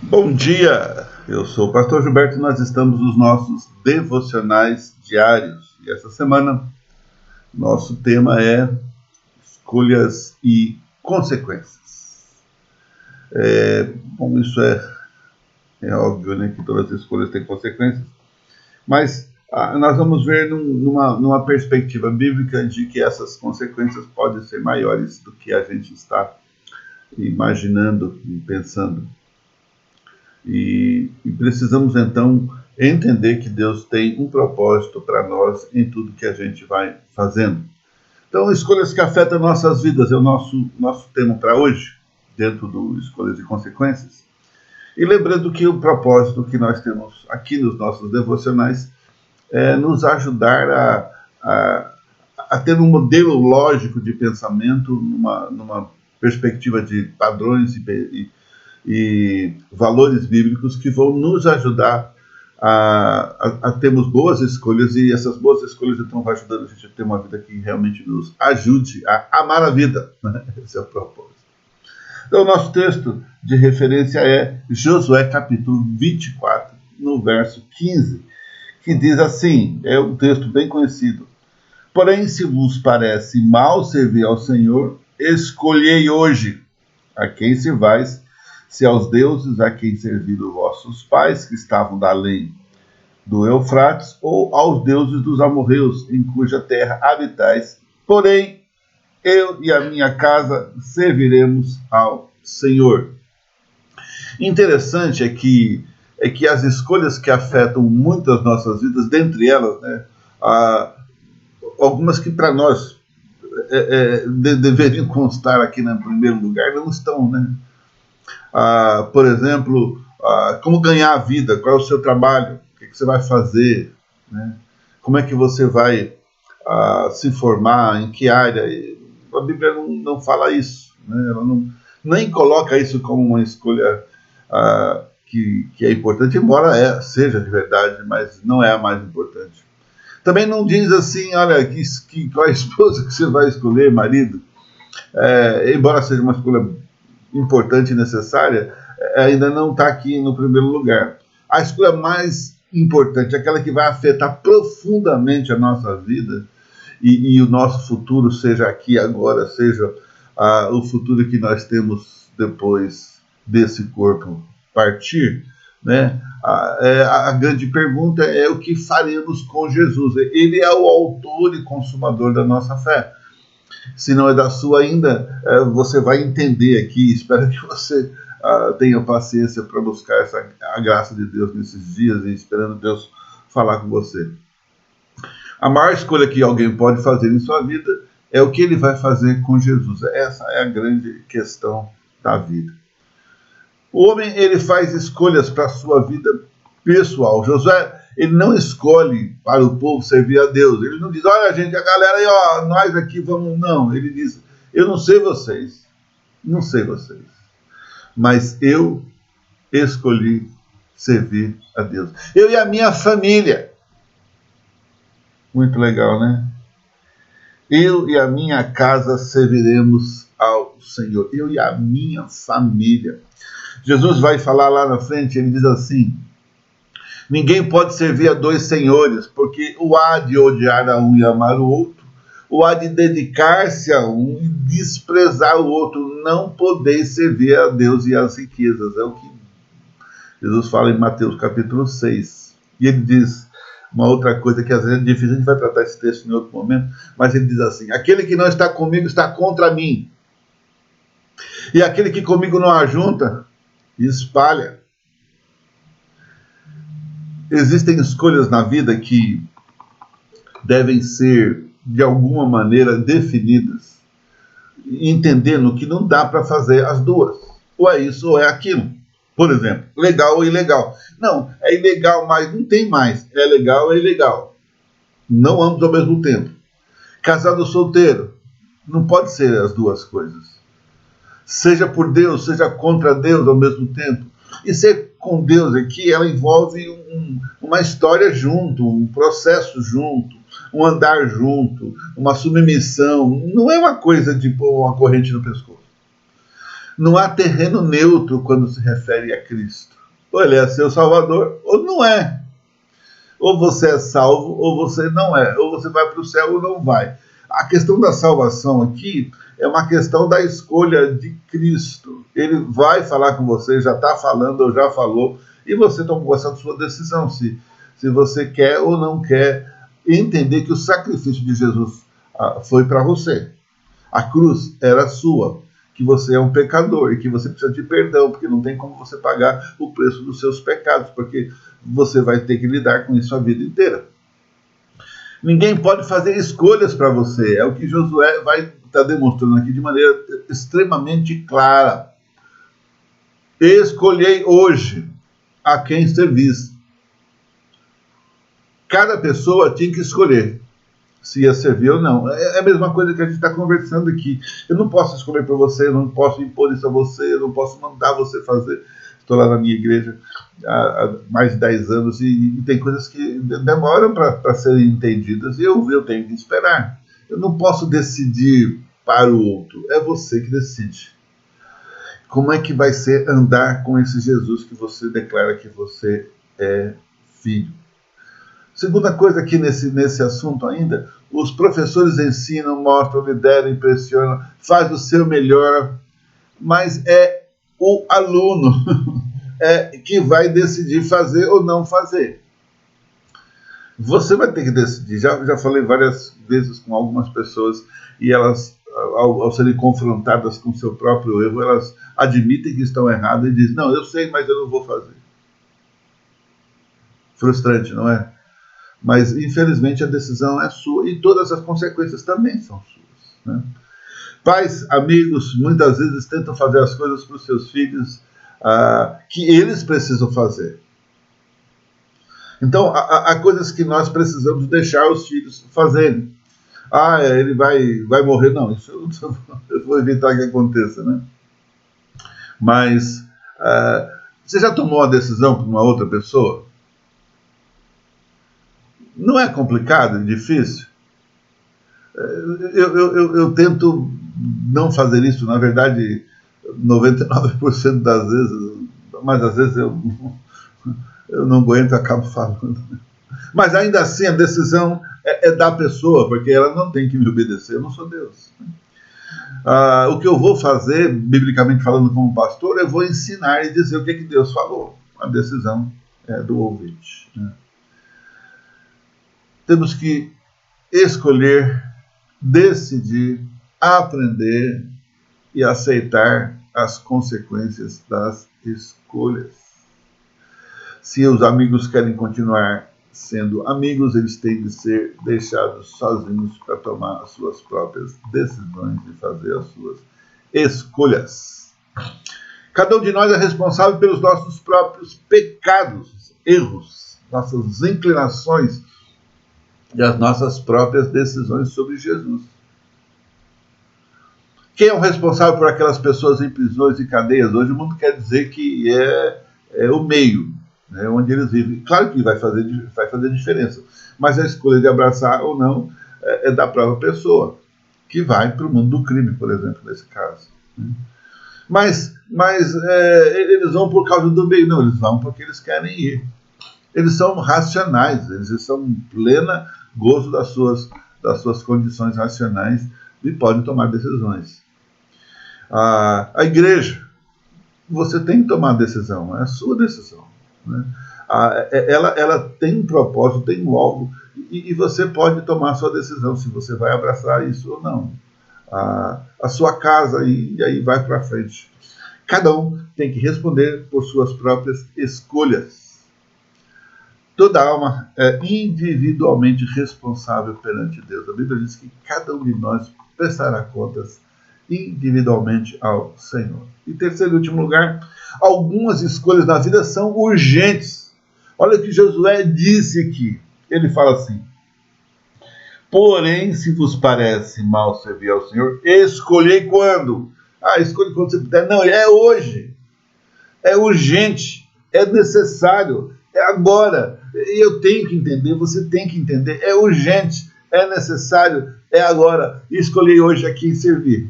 Bom dia, eu sou o pastor Gilberto e nós estamos nos nossos devocionais diários. E essa semana, nosso tema é escolhas e consequências. Bom, isso é óbvio, né, que todas as escolhas têm consequências, mas nós vamos ver numa perspectiva bíblica de que essas consequências podem ser maiores do que a gente está imaginando e pensando. E precisamos então entender que Deus tem um propósito para nós em tudo que a gente vai fazendo. Então, escolhas que afetam nossas vidas é o nosso tema para hoje, dentro do Escolhas e Consequências. E lembrando que o propósito que nós temos aqui nos nossos devocionais é nos ajudar a ter um modelo lógico de pensamento, numa perspectiva de padrões e valores bíblicos que vão nos ajudar a termos boas escolhas, e essas boas escolhas então vão ajudando a gente a ter uma vida que realmente nos ajude a amar a vida. Esse é o propósito. Então, o nosso texto de referência é Josué capítulo 24, no verso 15, que diz assim, é um texto bem conhecido: porém, se vos parece mal servir ao Senhor, escolhei hoje a quem servais, se aos deuses a quem serviram vossos pais, que estavam da além do Eufrates, ou aos deuses dos amorreus, em cuja terra habitais. Porém, eu e a minha casa serviremos ao Senhor. Interessante é que as escolhas que afetam muito as nossas vidas, dentre elas, né, algumas que para nós deveriam constar aqui no primeiro lugar, não estão, né? Por exemplo, como ganhar a vida, qual é o seu trabalho, o que você vai fazer, né? Como é que você vai se formar, em que área. A Bíblia não fala isso, né? Ela nem coloca isso como uma escolha que é importante, embora seja de verdade, mas não é a mais importante. Também não diz assim, olha, qual é a esposa que você vai escolher, marido, embora seja uma escolha importante e necessária, ainda não está aqui no primeiro lugar. A escolha mais importante, aquela que vai afetar profundamente a nossa vida e o nosso futuro, seja aqui agora, seja o futuro que nós temos depois desse corpo partir, né? A grande pergunta é o que faremos com Jesus. Ele é o autor e consumador da nossa fé. Se não é da sua ainda, você vai entender aqui. Espero que você tenha paciência para buscar a graça de Deus nesses dias e esperando Deus falar com você. A maior escolha que alguém pode fazer em sua vida é o que ele vai fazer com Jesus. Essa é a grande questão da vida. O homem, ele faz escolhas para a sua vida pessoal. Josué, ele não escolhe para o povo servir a Deus. Ele não diz, olha gente, a galera aí, nós aqui vamos... Não, ele diz, eu não sei vocês, mas eu escolhi servir a Deus. Eu e a minha família. Muito legal, né? Eu e a minha casa serviremos ao Senhor. Eu e a minha família. Jesus vai falar lá na frente, ele diz assim, ninguém pode servir a dois senhores, porque o há de odiar a um e amar o outro, o há de dedicar-se a um e desprezar o outro. Não podeis servir a Deus e às riquezas. É o que Jesus fala em Mateus capítulo 6. E ele diz uma outra coisa que às vezes é difícil, a gente vai tratar esse texto em outro momento, mas ele diz assim, aquele que não está comigo está contra mim, e aquele que comigo não ajunta, espalha. Existem escolhas na vida que devem ser, de alguma maneira, definidas, entendendo que não dá para fazer as duas. Ou é isso ou é aquilo. Por exemplo, legal ou ilegal. Não, é ilegal, mas não tem mais. É legal ou é ilegal. Não ambos ao mesmo tempo. Casado ou solteiro. Não pode ser as duas coisas. Seja por Deus, seja contra Deus ao mesmo tempo. E ser com Deus aqui, ela envolve uma história junto, um processo junto, um andar junto, uma submissão. Não é uma coisa de pôr uma corrente no pescoço. Não há terreno neutro quando se refere a Cristo. Ou ele é seu Salvador, ou não é. Ou você é salvo, ou você não é. Ou você vai para o céu ou não vai. A questão da salvação aqui é uma questão da escolha de Cristo. Ele vai falar com você, já está falando ou já falou, e você tomou essa sua decisão, se você quer ou não quer entender que o sacrifício de Jesus foi para você. A cruz era sua, que você é um pecador e que você precisa de perdão, porque não tem como você pagar o preço dos seus pecados, porque você vai ter que lidar com isso a vida inteira. Ninguém pode fazer escolhas para você, é o que Josué vai estar demonstrando aqui de maneira extremamente clara. Escolhei hoje a quem servis. Cada pessoa tinha que escolher se ia servir ou não. É a mesma coisa que a gente está conversando aqui. Eu não posso escolher para você, eu não posso impor isso a você, eu não posso mandar você fazer. Estou lá na minha igreja há mais de 10 anos e tem coisas que demoram para serem entendidas e eu tenho que esperar. Eu não posso decidir para o outro, é você que decide. Como é que vai ser andar com esse Jesus que você declara que você é filho? Segunda coisa aqui nesse assunto ainda, os professores ensinam, mostram, lideram, impressionam, faz o seu melhor, mas é o aluno que vai decidir fazer ou não fazer. Você vai ter que decidir. Já falei várias vezes com algumas pessoas e elas, ao serem confrontadas com o seu próprio erro, elas admitem que estão erradas e dizem, não, eu sei, mas eu não vou fazer. Frustrante, não é? Mas, infelizmente, a decisão é sua e todas as consequências também são suas, né? Pais, amigos, muitas vezes tentam fazer as coisas para os seus filhos que eles precisam fazer. Então, há coisas que nós precisamos deixar os filhos fazerem. Ele vai morrer. Não, isso eu vou evitar que aconteça, né? Mas, você já tomou uma decisão com uma outra pessoa? Não é complicado e difícil? Eu tento não fazer isso, na verdade, 99% das vezes, mas às vezes eu não aguento e acabo falando. Mas ainda assim a decisão é da pessoa, porque ela não tem que me obedecer, eu não sou Deus. O que eu vou fazer, biblicamente falando como pastor, eu vou ensinar e dizer o que Deus falou. A decisão é do ouvinte, né? Temos que escolher, decidir, aprender e aceitar as consequências das escolhas. Se os amigos querem continuar sendo amigos, eles têm de ser deixados sozinhos para tomar as suas próprias decisões e fazer as suas escolhas. Cada um de nós é responsável pelos nossos próprios pecados, erros, nossas inclinações e as nossas próprias decisões sobre Jesus. Quem é o responsável por aquelas pessoas em prisões e cadeias? Hoje o mundo quer dizer que é o meio, né, onde eles vivem. Claro que vai fazer diferença, mas a escolha de abraçar ou não é da própria pessoa, que vai para o mundo do crime, por exemplo, nesse caso. Mas eles vão por causa do meio? Não, eles vão porque eles querem ir. Eles são racionais, eles estão em plena gozo das suas condições racionais e podem tomar decisões. A igreja, você tem que tomar decisão, é a sua decisão, né? Ela tem um propósito, tem um alvo, e você pode tomar a sua decisão se você vai abraçar isso ou não. A sua casa, e aí vai para frente. Cada um tem que responder por suas próprias escolhas. Toda alma é individualmente responsável perante Deus. A Bíblia diz que cada um de nós prestará contas individualmente ao Senhor. E terceiro e último lugar, algumas escolhas na vida são urgentes. Olha o que Josué disse aqui. Ele fala assim: porém, se vos parece mal servir ao Senhor, escolhei quando? Escolhe quando você puder. Não, é hoje. É urgente. É necessário. É agora. Eu tenho que entender, você tem que entender. É urgente. É necessário. É agora. Escolhi hoje a quem servir.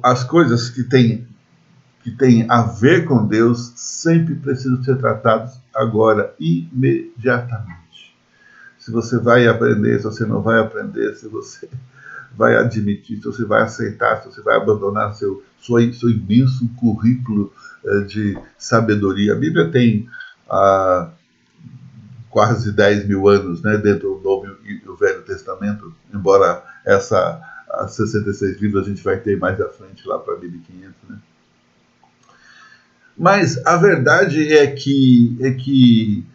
As coisas que têm a ver com Deus sempre precisam ser tratadas agora, imediatamente. Se você vai aprender, se você não vai aprender, se você vai admitir, se você vai aceitar, se você vai abandonar seu imenso currículo de sabedoria. A Bíblia tem quase 10 mil anos, né, dentro do Novo e o Velho Testamento, embora as 66 livros a gente vai ter mais à frente, lá para 1500, né? Mas a verdade é que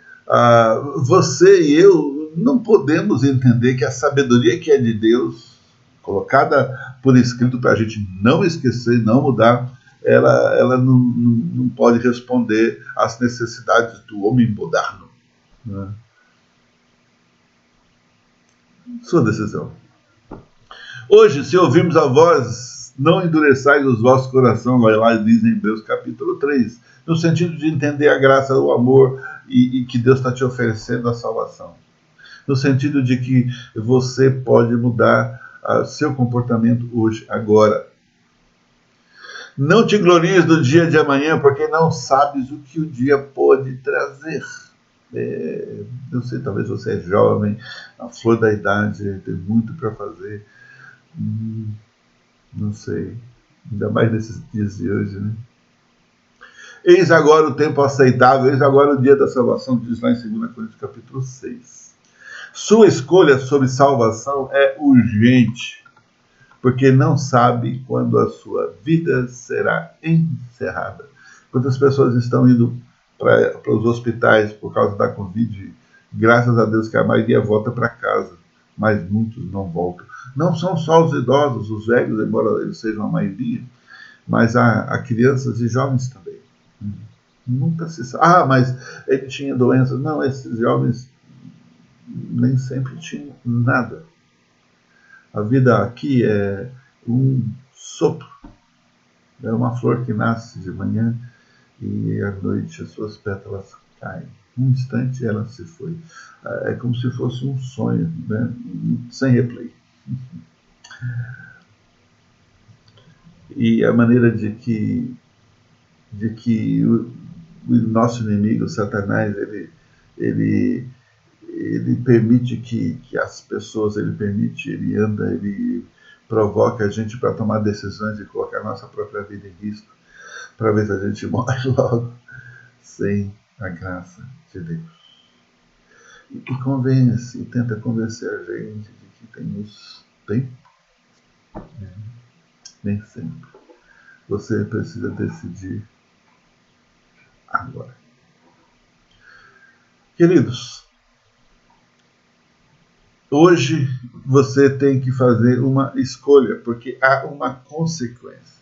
você e eu não podemos entender que a sabedoria que é de Deus, colocada por escrito para a gente não esquecer, não mudar, ela não pode responder às necessidades do homem moderno. Né? Sua decisão. Hoje, se ouvirmos a voz, não endureçais os vossos corações, lá diz em Hebreus capítulo 3, no sentido de entender a graça, o amor e que Deus está te oferecendo a salvação. No sentido de que você pode mudar seu comportamento hoje, agora. Não te glories do dia de amanhã, porque não sabes o que o dia pode trazer. Eu sei, talvez você é jovem, a flor da idade, tem muito para fazer. Não sei, ainda mais nesses dias de hoje, né? Eis agora o tempo aceitável, eis agora o dia da salvação, diz lá em 2 Coríntios capítulo 6. Sua escolha sobre salvação é urgente, porque não sabe quando a sua vida será encerrada. Quantas pessoas estão indo para os hospitais por causa da Covid? Graças a Deus que a maioria volta para casa, mas muitos não voltam. Não são só os idosos, os velhos, embora eles sejam a maioria, mas há crianças e jovens também. Nunca se sabe. Mas ele tinha doenças. Não, esses jovens nem sempre tinham nada. A vida aqui é um sopro. É uma flor que nasce de manhã e à noite as suas pétalas caem. Um instante ela se foi. É como se fosse um sonho, né? Sem replay. E a maneira de que o nosso inimigo, Satanás, ele permite que as pessoas, ele anda, ele provoca a gente para tomar decisões e colocar a nossa própria vida em risco, para ver se a gente morre logo, sem a graça de Deus. E convence, e tenta convencer a gente de que temos tempo. Nem sempre. Você precisa decidir agora. Queridos, hoje você tem que fazer uma escolha, porque há uma consequência.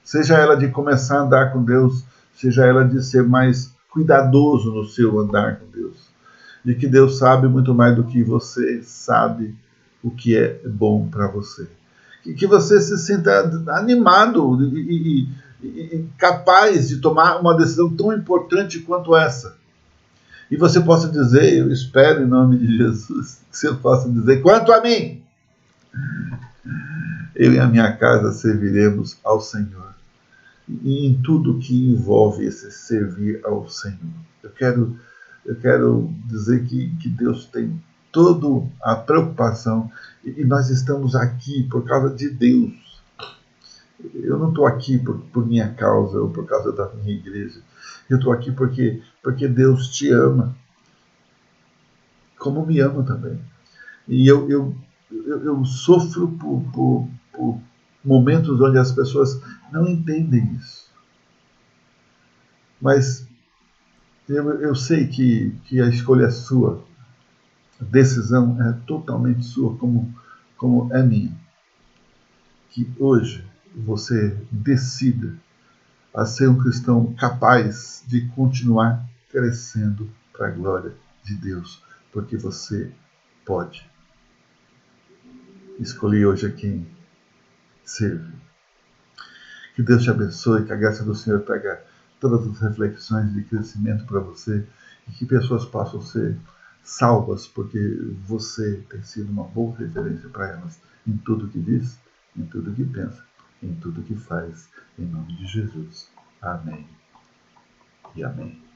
Seja ela de começar a andar com Deus, seja ela de ser mais cuidadoso no seu andar com Deus. De que Deus sabe muito mais do que você sabe o que é bom para você. Que você se sinta animado e capaz de tomar uma decisão tão importante quanto essa. E você possa dizer, eu espero em nome de Jesus, que você possa dizer, quanto a mim, eu e a minha casa serviremos ao Senhor. E em tudo que envolve esse servir ao Senhor. Eu quero dizer que Deus tem toda a preocupação e nós estamos aqui por causa de Deus. Eu não estou aqui por minha causa ou por causa da minha igreja. Eu estou aqui porque Deus te ama, como me ama também. E eu sofro por momentos onde as pessoas não entendem isso. Mas eu sei que a escolha é sua. A decisão é totalmente sua, como é minha. Que hoje você decida a ser um cristão capaz de continuar crescendo para a glória de Deus, porque você pode. Escolhi hoje a quem serve. Que Deus te abençoe, que a graça do Senhor traga todas as reflexões de crescimento para você e que pessoas possam ser salvas, porque você tem sido uma boa referência para elas em tudo que diz, em tudo que pensa em tudo que faz, em nome de Jesus. Amém e amém.